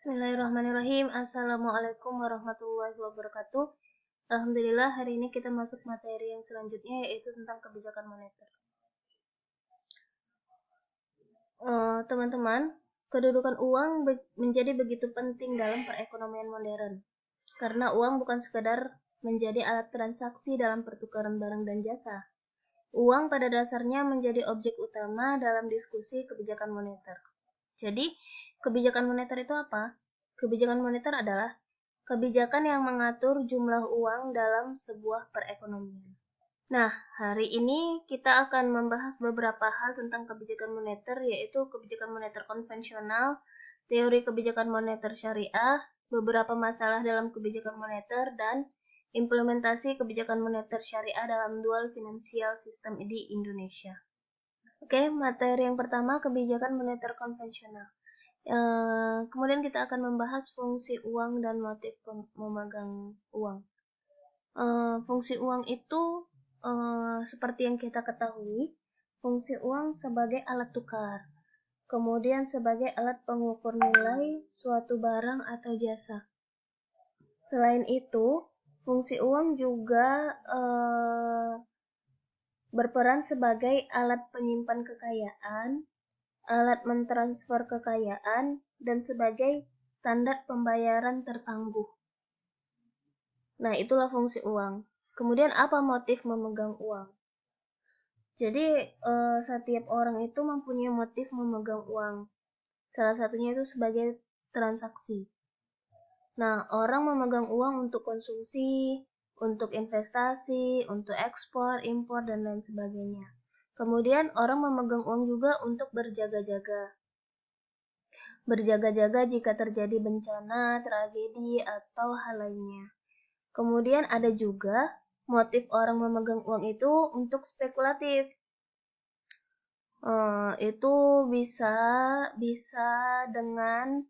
Bismillahirrahmanirrahim. Assalamualaikum warahmatullahi wabarakatuh. Alhamdulillah, hari ini kita masuk materi yang selanjutnya, yaitu tentang kebijakan moneter. Teman-teman, kedudukan uang menjadi begitu penting dalam perekonomian modern, karena uang bukan sekadar menjadi alat transaksi dalam pertukaran barang dan jasa. Uang pada dasarnya menjadi objek utama dalam diskusi kebijakan moneter. Jadi, kebijakan moneter itu apa? Kebijakan moneter adalah kebijakan yang mengatur jumlah uang dalam sebuah perekonomian. Nah, hari ini kita akan membahas beberapa hal tentang kebijakan moneter, yaitu kebijakan moneter konvensional, teori kebijakan moneter syariah, beberapa masalah dalam kebijakan moneter, dan implementasi kebijakan moneter syariah dalam dual financial system di Indonesia. Oke, materi yang pertama, kebijakan moneter konvensional. Kemudian kita akan membahas fungsi uang dan motif memegang uang. Fungsi uang itu seperti yang kita ketahui, fungsi uang sebagai alat tukar, kemudian sebagai alat pengukur nilai suatu barang atau jasa. Selain itu, fungsi uang juga berperan sebagai alat penyimpan kekayaan, alat mentransfer kekayaan, dan sebagai standar pembayaran tertangguh. Nah, itulah fungsi uang. Kemudian apa motif memegang uang? Jadi, setiap orang itu mempunyai motif memegang uang. Salah satunya itu sebagai transaksi. Nah, orang memegang uang untuk konsumsi, untuk investasi, untuk ekspor, impor, dan lain sebagainya. Kemudian orang memegang uang juga untuk berjaga-jaga. Berjaga-jaga jika terjadi bencana, tragedi, atau hal lainnya. Kemudian ada juga motif orang memegang uang itu untuk spekulatif. Itu bisa dengan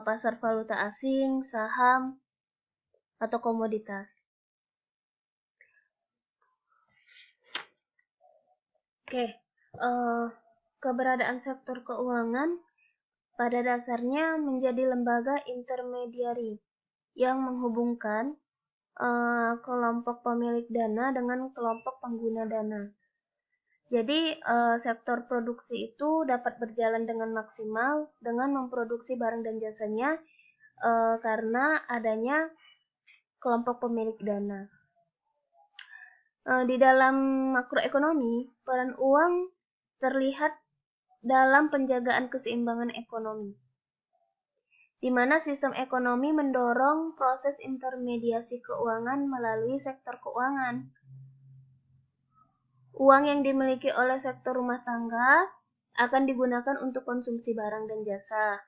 pasar valuta asing, saham, atau komoditas. Oke, keberadaan sektor keuangan pada dasarnya menjadi lembaga intermediari yang menghubungkan kelompok pemilik dana dengan kelompok pengguna dana. Jadi, sektor produksi itu dapat berjalan dengan maksimal dengan memproduksi barang dan jasanya karena adanya kelompok pemilik dana. Di dalam makroekonomi, peran uang terlihat dalam penjagaan keseimbangan ekonomi, di mana sistem ekonomi mendorong proses intermediasi keuangan melalui sektor keuangan. Uang yang dimiliki oleh sektor rumah tangga akan digunakan untuk konsumsi barang dan jasa,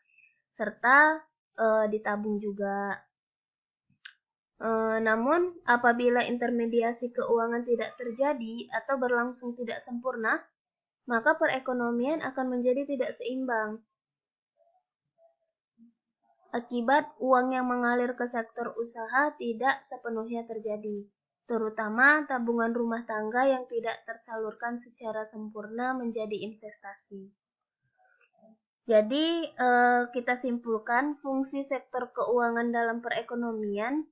serta ditabung juga. Namun, apabila intermediasi keuangan tidak terjadi atau berlangsung tidak sempurna, maka perekonomian akan menjadi tidak seimbang. Akibat uang yang mengalir ke sektor usaha tidak sepenuhnya terjadi, terutama tabungan rumah tangga yang tidak tersalurkan secara sempurna menjadi investasi. Jadi, kita simpulkan fungsi sektor keuangan dalam perekonomian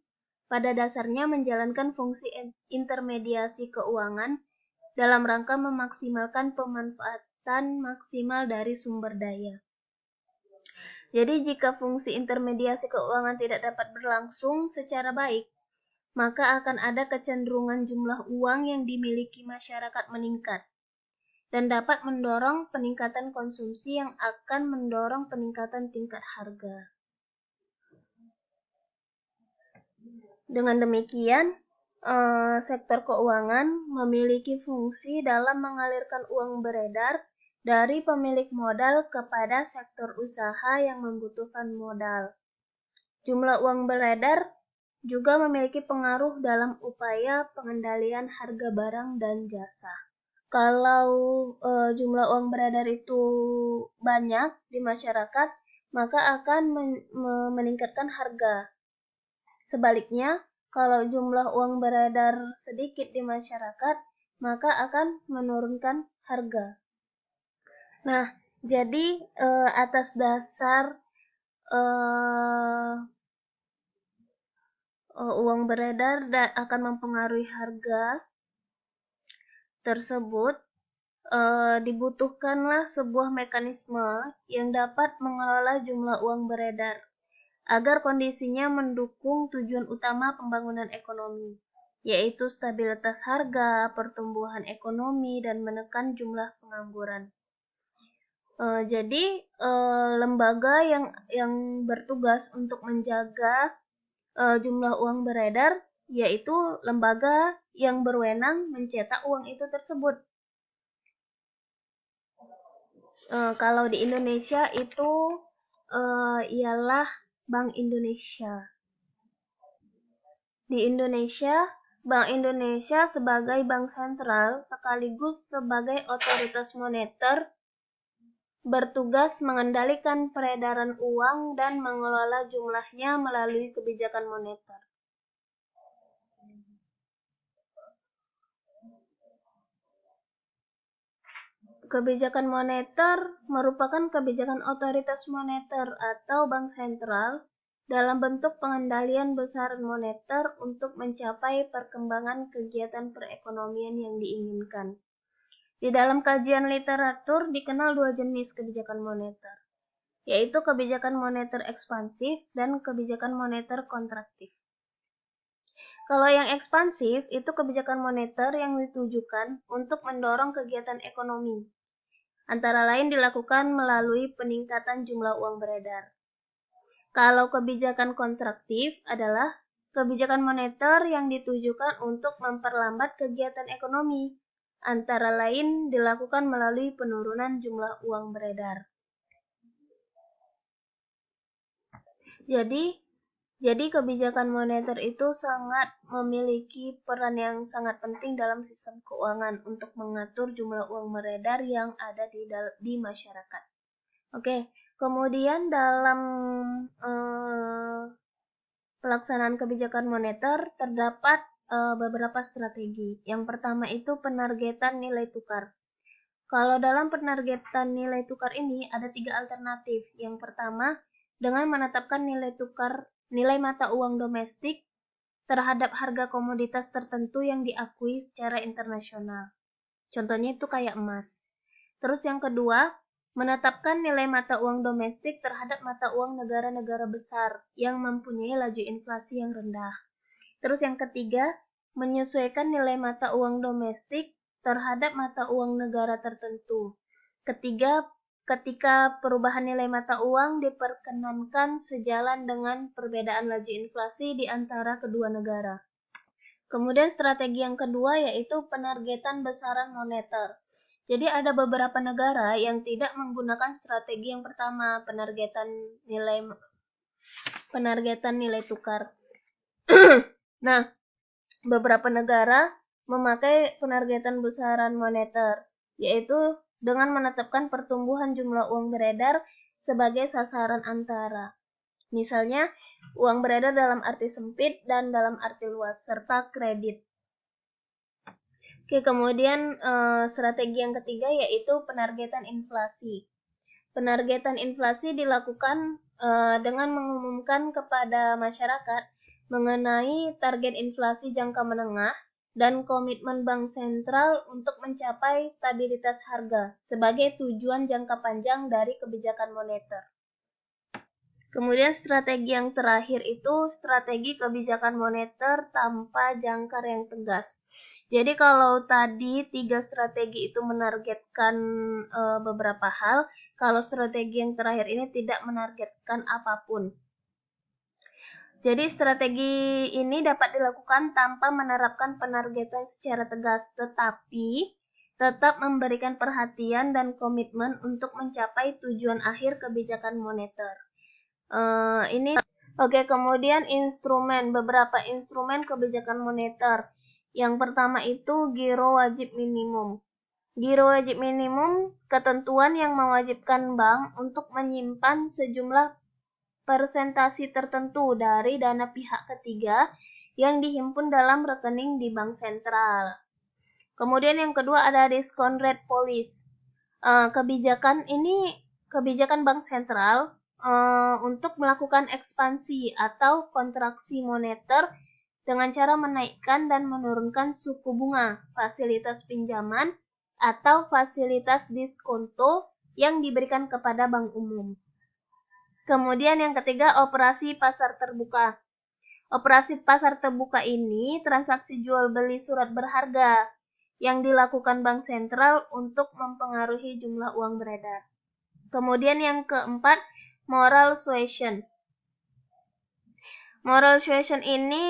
pada dasarnya menjalankan fungsi intermediasi keuangan dalam rangka memaksimalkan pemanfaatan maksimal dari sumber daya. Jadi, jika fungsi intermediasi keuangan tidak dapat berlangsung secara baik, maka akan ada kecenderungan jumlah uang yang dimiliki masyarakat meningkat dan dapat mendorong peningkatan konsumsi yang akan mendorong peningkatan tingkat harga. Dengan demikian, sektor keuangan memiliki fungsi dalam mengalirkan uang beredar dari pemilik modal kepada sektor usaha yang membutuhkan modal. Jumlah uang beredar juga memiliki pengaruh dalam upaya pengendalian harga barang dan jasa. Kalau jumlah uang beredar itu banyak di masyarakat, maka akan meningkatkan harga. Sebaliknya, kalau jumlah uang beredar sedikit di masyarakat, maka akan menurunkan harga. Nah, jadi atas dasar uh, uang beredar akan mempengaruhi harga tersebut, dibutuhkanlah sebuah mekanisme yang dapat mengelola jumlah uang beredar agar kondisinya mendukung tujuan utama pembangunan ekonomi, yaitu stabilitas harga, pertumbuhan ekonomi, dan menekan jumlah pengangguran. Jadi lembaga yang bertugas untuk menjaga jumlah uang beredar yaitu lembaga yang berwenang mencetak uang itu tersebut. Kalau di Indonesia itu ialah Bank Indonesia. Di Indonesia, Bank Indonesia sebagai bank sentral sekaligus sebagai otoritas moneter bertugas mengendalikan peredaran uang dan mengelola jumlahnya melalui kebijakan moneter. Kebijakan moneter merupakan kebijakan otoritas moneter atau bank sentral dalam bentuk pengendalian besaran moneter untuk mencapai perkembangan kegiatan perekonomian yang diinginkan. Di dalam kajian literatur dikenal dua jenis kebijakan moneter, yaitu kebijakan moneter ekspansif dan kebijakan moneter kontraktif. Kalau yang ekspansif itu kebijakan moneter yang ditujukan untuk mendorong kegiatan ekonomi, antara lain dilakukan melalui peningkatan jumlah uang beredar. Kalau kebijakan kontraktif adalah kebijakan moneter yang ditujukan untuk memperlambat kegiatan ekonomi, antara lain dilakukan melalui penurunan jumlah uang beredar. Jadi kebijakan moneter itu sangat memiliki peran yang sangat penting dalam sistem keuangan untuk mengatur jumlah uang beredar yang ada di masyarakat. Oke, kemudian dalam pelaksanaan kebijakan moneter terdapat beberapa strategi. Yang pertama itu penargetan nilai tukar. Kalau dalam penargetan nilai tukar ini ada 3 alternatif. Yang pertama, dengan menetapkan nilai mata uang domestik terhadap harga komoditas tertentu yang diakui secara internasional. Contohnya itu kayak emas. Terus yang kedua, menetapkan nilai mata uang domestik terhadap mata uang negara-negara besar yang mempunyai laju inflasi yang rendah. Terus yang ketiga, menyesuaikan nilai mata uang domestik terhadap mata uang negara tertentu. Ketiga, ketika perubahan nilai mata uang diperkenankan sejalan dengan perbedaan laju inflasi di antara kedua negara. Kemudian strategi yang kedua yaitu penargetan besaran moneter. Jadi ada beberapa negara yang tidak menggunakan strategi yang pertama, penargetan nilai tukar. Nah, beberapa negara memakai penargetan besaran moneter, yaitu dengan menetapkan pertumbuhan jumlah uang beredar sebagai sasaran antara. Misalnya, uang beredar dalam arti sempit dan dalam arti luas, serta kredit. Oke, kemudian strategi yang ketiga yaitu penargetan inflasi. Penargetan inflasi dilakukan dengan mengumumkan kepada masyarakat mengenai target inflasi jangka menengah dan komitmen bank sentral untuk mencapai stabilitas harga sebagai tujuan jangka panjang dari kebijakan moneter. Kemudian strategi yang terakhir itu strategi kebijakan moneter tanpa jangkar yang tegas. Jadi kalau tadi 3 strategi itu menargetkan beberapa hal, kalau strategi yang terakhir ini tidak menargetkan apapun. Jadi strategi ini dapat dilakukan tanpa menerapkan penargetan secara tegas, tetapi tetap memberikan perhatian dan komitmen untuk mencapai tujuan akhir kebijakan moneter. Kemudian beberapa instrumen kebijakan moneter. Yang pertama itu giro wajib minimum. Giro wajib minimum ketentuan yang mewajibkan bank untuk menyimpan sejumlah persentasi tertentu dari dana pihak ketiga yang dihimpun dalam rekening di bank sentral. Kemudian yang kedua ada discount rate policy. Kebijakan bank sentral untuk melakukan ekspansi atau kontraksi moneter dengan cara menaikkan dan menurunkan suku bunga, fasilitas pinjaman, atau fasilitas diskonto yang diberikan kepada bank umum. Kemudian yang ketiga, operasi pasar terbuka. Operasi pasar terbuka ini transaksi jual beli surat berharga yang dilakukan bank sentral untuk mempengaruhi jumlah uang beredar. Kemudian yang keempat, moral suasion. Moral suasion ini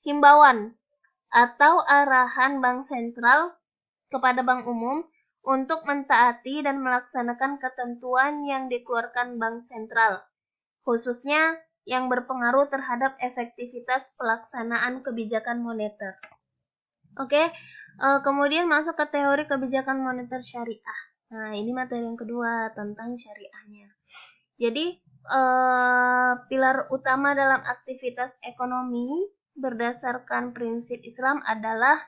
himbauan atau arahan bank sentral kepada bank umum untuk mentaati dan melaksanakan ketentuan yang dikeluarkan bank sentral, khususnya yang berpengaruh terhadap efektivitas pelaksanaan kebijakan moneter. Oke, kemudian masuk ke teori kebijakan moneter syariah. Nah, ini materi yang kedua tentang syariahnya. Jadi, pilar utama dalam aktivitas ekonomi berdasarkan prinsip Islam adalah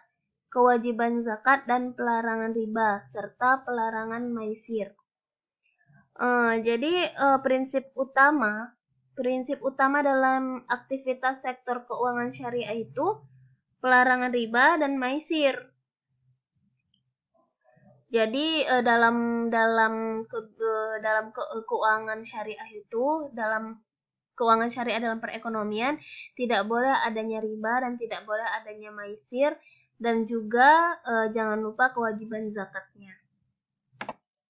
kewajiban zakat dan pelarangan riba serta pelarangan maisir. Jadi prinsip utama dalam aktivitas sektor keuangan syariah itu pelarangan riba dan maisir. Jadi keuangan syariah itu, dalam keuangan syariah dalam perekonomian tidak boleh adanya riba dan tidak boleh adanya maisir, dan juga jangan lupa kewajiban zakatnya.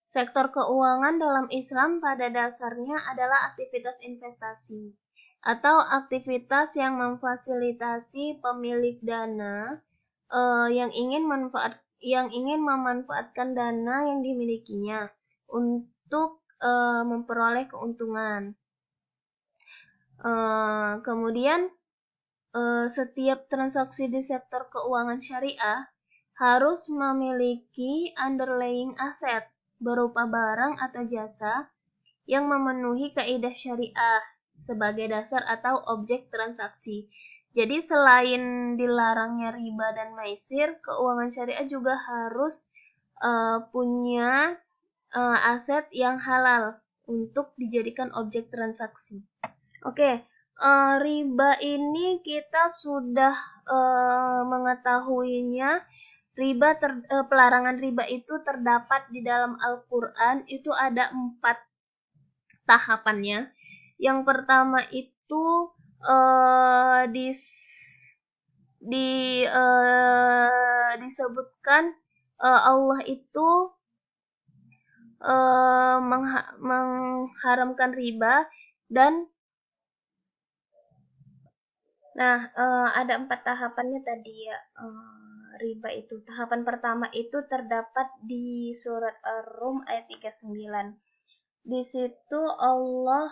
Sektor keuangan dalam Islam pada dasarnya adalah aktivitas investasi atau aktivitas yang memfasilitasi pemilik dana yang ingin memanfaatkan dana yang dimilikinya untuk memperoleh keuntungan. Kemudian setiap transaksi di sektor keuangan syariah harus memiliki underlying aset berupa barang atau jasa yang memenuhi kaidah syariah sebagai dasar atau objek transaksi. Jadi selain dilarangnya riba dan maisir, keuangan syariah juga harus punya aset yang halal untuk dijadikan objek transaksi. Oke, riba ini kita sudah mengetahuinya. Pelarangan riba itu terdapat di dalam Al-Quran, itu ada 4 tahapannya. Yang pertama itu disebutkan Allah itu mengharamkan riba dan ada 4 tahapannya tadi ya. Riba itu. Tahapan pertama itu terdapat di surat Ar-Rum ayat 39. Di situ Allah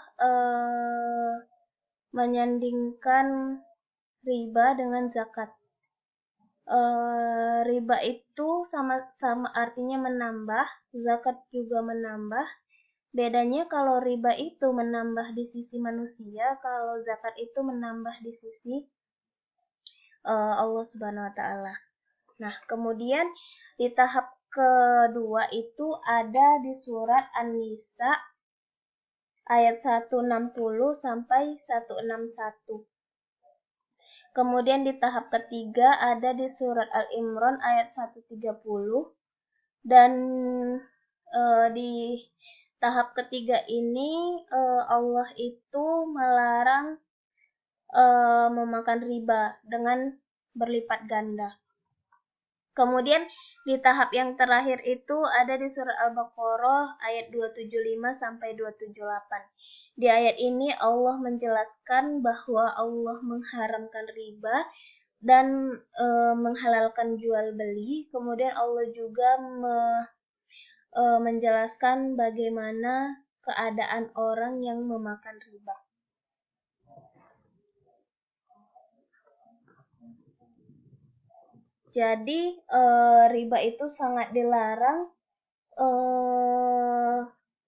menyandingkan riba dengan zakat. Riba itu sama artinya menambah, zakat juga menambah. Bedanya kalau riba itu menambah di sisi manusia, kalau zakat itu menambah di sisi Allah Subhanahu wa taala. Nah, kemudian di tahap kedua itu ada di surat An-Nisa ayat 160 sampai 161. Kemudian di tahap ketiga ada di surat Al-Imran ayat 130, dan di tahap ketiga ini Allah itu melarang memakan riba dengan berlipat ganda. Kemudian di tahap yang terakhir itu ada di surat Al-Baqarah ayat 275 sampai 278. Di ayat ini Allah menjelaskan bahwa Allah mengharamkan riba dan menghalalkan jual beli. Kemudian Allah juga menjelaskan bagaimana keadaan orang yang memakan riba. Jadi riba itu sangat dilarang.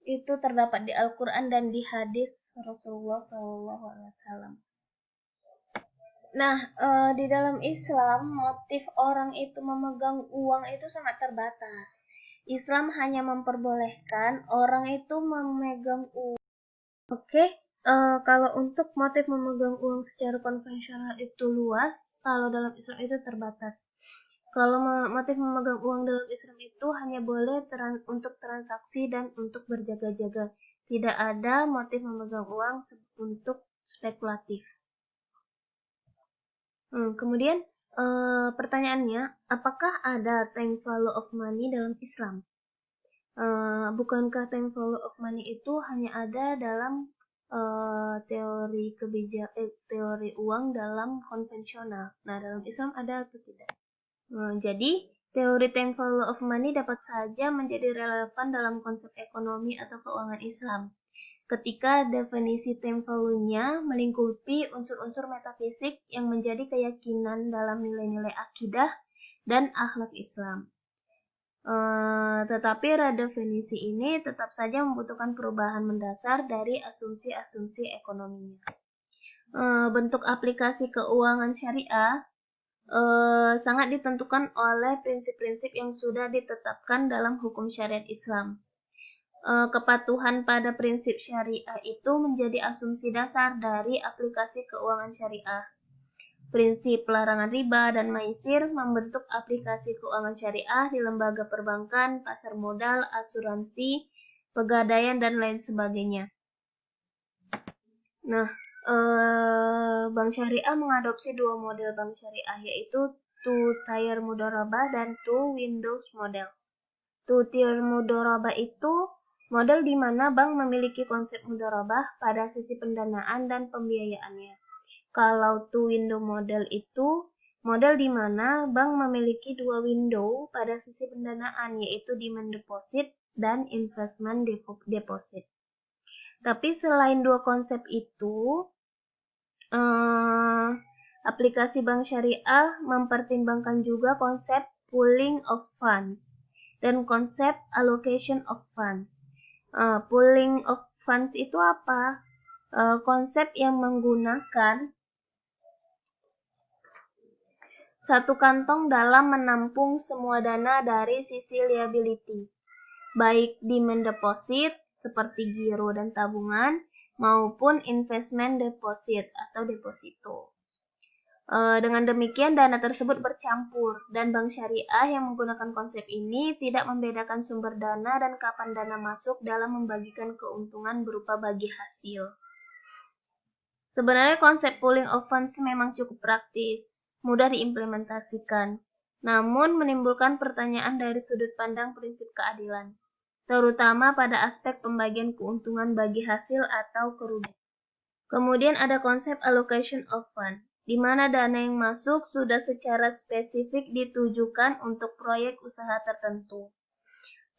Itu terdapat di Al-Quran dan di hadis Rasulullah SAW. Nah, di dalam Islam motif orang itu memegang uang itu sangat terbatas. Islam hanya memperbolehkan orang itu memegang uang. Oke, kalau untuk motif memegang uang secara konvensional itu luas, kalau dalam Islam itu terbatas. Kalau motif memegang uang dalam Islam itu hanya boleh untuk transaksi dan untuk berjaga-jaga. Tidak ada motif memegang uang untuk spekulatif. Kemudian pertanyaannya, apakah ada time value of money dalam Islam? Bukankah time value of money itu hanya ada dalam teori uang dalam konvensional. Nah, dalam Islam ada atau tidak? Jadi, teori time value of money dapat saja menjadi relevan dalam konsep ekonomi atau keuangan Islam. Ketika definisi time value-nya melingkupi unsur-unsur metafisik yang menjadi keyakinan dalam nilai-nilai akidah dan akhlak Islam. Tetapi redefinisi ini tetap saja membutuhkan perubahan mendasar dari asumsi-asumsi ekonominya. Bentuk aplikasi keuangan syariah sangat ditentukan oleh prinsip-prinsip yang sudah ditetapkan dalam hukum syariat Islam. Kepatuhan pada prinsip syariah itu menjadi asumsi dasar dari aplikasi keuangan syariah. Prinsip larangan riba dan maisir membentuk aplikasi keuangan syariah di lembaga perbankan, pasar modal, asuransi, pegadaian, dan lain sebagainya. Nah, bank syariah mengadopsi dua model bank syariah, yaitu two-tier mudharabah dan two-windows model. Two-tier mudharabah itu model di mana bank memiliki konsep mudharabah pada sisi pendanaan dan pembiayaannya. Kalau two-window model itu model di mana bank memiliki dua window pada sisi pendanaan, yaitu demand deposit dan investment deposit. Tapi selain dua konsep itu, aplikasi bank syariah mempertimbangkan juga konsep pooling of funds dan konsep allocation of funds. Pooling of funds itu apa? Konsep yang menggunakan satu kantong dalam menampung semua dana dari sisi liability, baik demand deposit seperti giro dan tabungan, maupun investment deposit atau deposito. Dengan demikian dana tersebut bercampur, dan bank syariah yang menggunakan konsep ini tidak membedakan sumber dana dan kapan dana masuk dalam membagikan keuntungan berupa bagi hasil. Sebenarnya konsep pooling of funds memang cukup praktis, mudah diimplementasikan, namun menimbulkan pertanyaan dari sudut pandang prinsip keadilan, terutama pada aspek pembagian keuntungan bagi hasil atau kerugian. Kemudian ada konsep allocation of fund, di mana dana yang masuk sudah secara spesifik ditujukan untuk proyek usaha tertentu.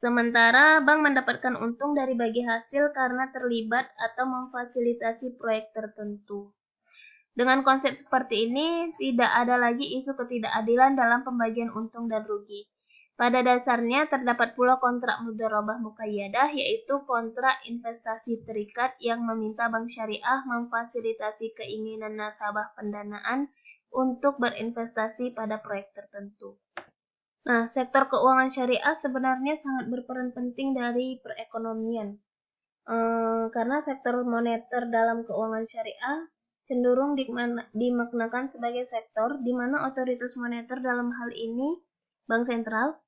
Sementara bank mendapatkan untung dari bagi hasil karena terlibat atau memfasilitasi proyek tertentu. Dengan konsep seperti ini, tidak ada lagi isu ketidakadilan dalam pembagian untung dan rugi. Pada dasarnya, terdapat pula kontrak mudharabah muqayyadah, yaitu kontrak investasi terikat yang meminta bank syariah memfasilitasi keinginan nasabah pendanaan untuk berinvestasi pada proyek tertentu. Nah, sektor keuangan syariah sebenarnya sangat berperan penting dari perekonomian, karena sektor moneter dalam keuangan syariah cenderung dimaknakan sebagai sektor di mana otoritas moneter dalam hal ini bank sentral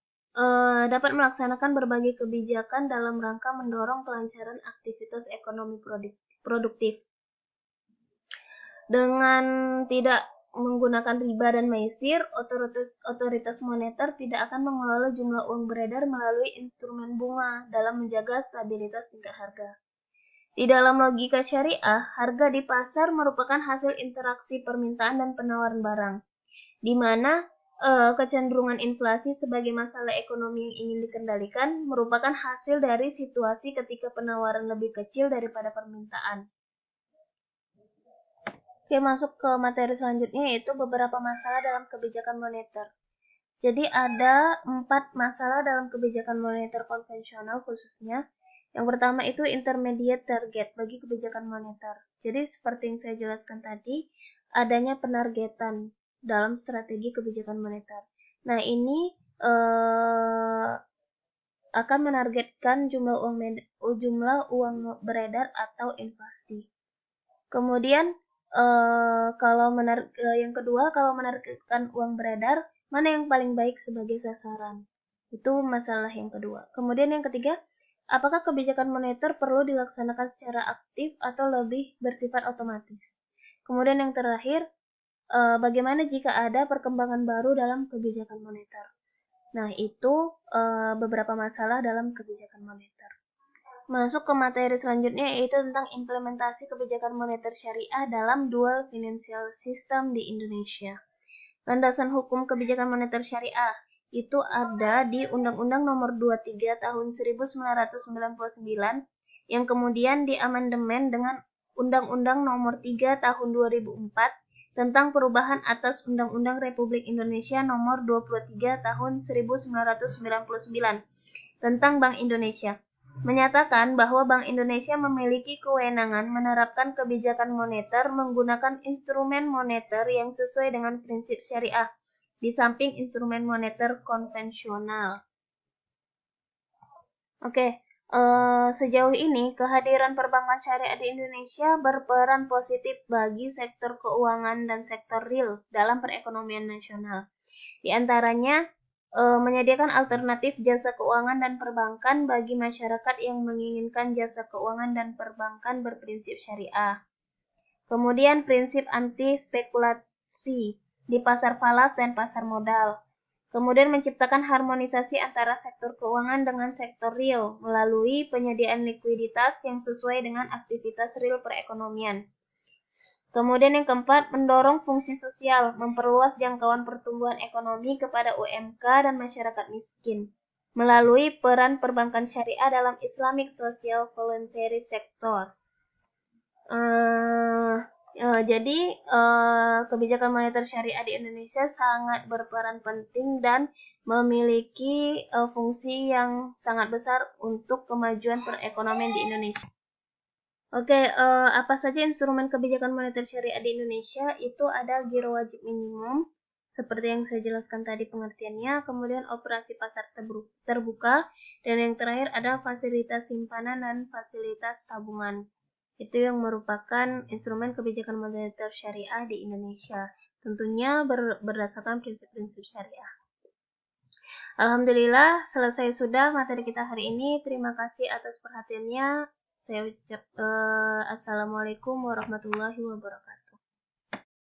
dapat melaksanakan berbagai kebijakan dalam rangka mendorong kelancaran aktivitas ekonomi produktif. Dengan tidak menggunakan riba dan maisir, otoritas moneter tidak akan mengelola jumlah uang beredar melalui instrumen bunga dalam menjaga stabilitas tingkat harga. Di dalam logika syariah, harga di pasar merupakan hasil interaksi permintaan dan penawaran barang, di mana kecenderungan inflasi sebagai masalah ekonomi yang ingin dikendalikan merupakan hasil dari situasi ketika penawaran lebih kecil daripada permintaan. Oke, masuk ke materi selanjutnya, yaitu beberapa masalah dalam kebijakan moneter. Jadi ada 4 masalah dalam kebijakan moneter konvensional khususnya. Yang pertama itu intermediate target bagi kebijakan moneter. Jadi seperti yang saya jelaskan tadi, adanya penargetan dalam strategi kebijakan moneter. Nah, ini akan menargetkan jumlah uang beredar atau inflasi. Kemudian yang kedua, kalau menargetkan uang beredar, mana yang paling baik sebagai sasaran? Itu masalah yang kedua. Kemudian yang ketiga, apakah kebijakan moneter perlu dilaksanakan secara aktif atau lebih bersifat otomatis? Kemudian yang terakhir, bagaimana jika ada perkembangan baru dalam kebijakan moneter? Nah, itu beberapa masalah dalam kebijakan moneter. Masuk ke materi selanjutnya, yaitu tentang implementasi kebijakan moneter syariah dalam dual financial system di Indonesia. Landasan hukum kebijakan moneter syariah itu ada di Undang-Undang Nomor 23 Tahun 1999 yang kemudian diamandemen dengan Undang-Undang Nomor 3 Tahun 2004 tentang perubahan atas Undang-Undang Republik Indonesia Nomor 23 Tahun 1999 tentang Bank Indonesia, menyatakan bahwa Bank Indonesia memiliki kewenangan menerapkan kebijakan moneter menggunakan instrumen moneter yang sesuai dengan prinsip syariah, di samping instrumen moneter konvensional. Oke, sejauh ini kehadiran perbankan syariah di Indonesia berperan positif bagi sektor keuangan dan sektor real dalam perekonomian nasional. Di antaranya, menyediakan alternatif jasa keuangan dan perbankan bagi masyarakat yang menginginkan jasa keuangan dan perbankan berprinsip syariah. Kemudian prinsip anti spekulasi di pasar falas dan pasar modal. Kemudian menciptakan harmonisasi antara sektor keuangan dengan sektor real melalui penyediaan likuiditas yang sesuai dengan aktivitas real perekonomian. Kemudian yang keempat, mendorong fungsi sosial, memperluas jangkauan pertumbuhan ekonomi kepada UMK dan masyarakat miskin, melalui peran perbankan syariah dalam Islamic Social Voluntary Sector. Jadi, kebijakan moneter syariah di Indonesia sangat berperan penting dan memiliki fungsi yang sangat besar untuk kemajuan perekonomian di Indonesia. Oke, apa saja instrumen kebijakan moneter syariah di Indonesia? Itu ada giro wajib minimum, seperti yang saya jelaskan tadi pengertiannya, kemudian operasi pasar terbuka, dan yang terakhir ada fasilitas simpanan dan fasilitas tabungan. Itu yang merupakan instrumen kebijakan moneter syariah di Indonesia, tentunya berdasarkan prinsip-prinsip syariah. Alhamdulillah, selesai sudah materi kita hari ini. Terima kasih atas perhatiannya. Saya ucap assalamualaikum warahmatullahi wabarakatuh.